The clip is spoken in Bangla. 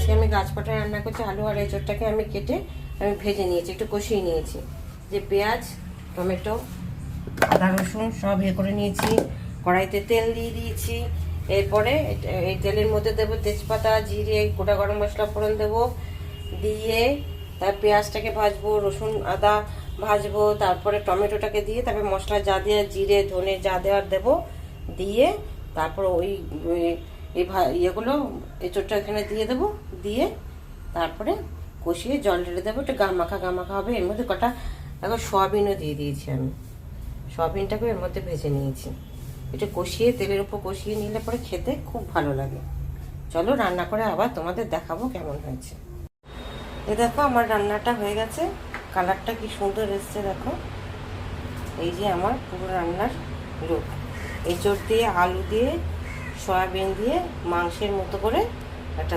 আজকে আমি গাছপাটা রান্না করছি। আলু আর এঁচোড়টাকে আমি কেটে আমি ভেজে নিয়েছি, একটু কষিয়ে নিয়েছি। যে পেঁয়াজ, টমেটো, আদা রসুন সব করে নিয়েছি। কড়াইতে তেল দিয়ে দিয়েছি। এরপরে এই তেলের মধ্যে দেবো তেজপাতা, জিরে, গোটা গরম মশলা ফোড়ন দেবো। দিয়ে তার পেঁয়াজটাকে ভাজবো, রসুন আদা ভাজবো, তারপরে টমেটোটাকে দিয়ে তারপরে মশলা যা দিয়ে জিরে ধনে যা দেওয়ার দেবো, দিয়ে তারপর ওই ইয়েগুলো এঁচোড়টা এখানে দিয়ে দেবো। দিয়ে তারপরে কষিয়ে জল ঢেলে দেবো, একটু গামাখা হবে। এর মধ্যে কটা দেখো সয়াবিনও দিয়ে দিয়েছি আমি। সয়াবিনটাকে এর মধ্যে ভেজে নিয়েছি। একটু কষিয়ে তেলের উপর কষিয়ে নিলে পরে খেতে খুব ভালো লাগে। চলো রান্না করে আবার তোমাদের দেখাবো কেমন হয়েছে। এ দেখো আমার রান্নাটা হয়ে গেছে। কালারটা কি সুন্দর এসছে দেখো। এই যে আমার পুরো রান্নার লুক। এঁচোড় দিয়ে, আলু দিয়ে, সয়াবিন দিয়ে মাংসের মতো করে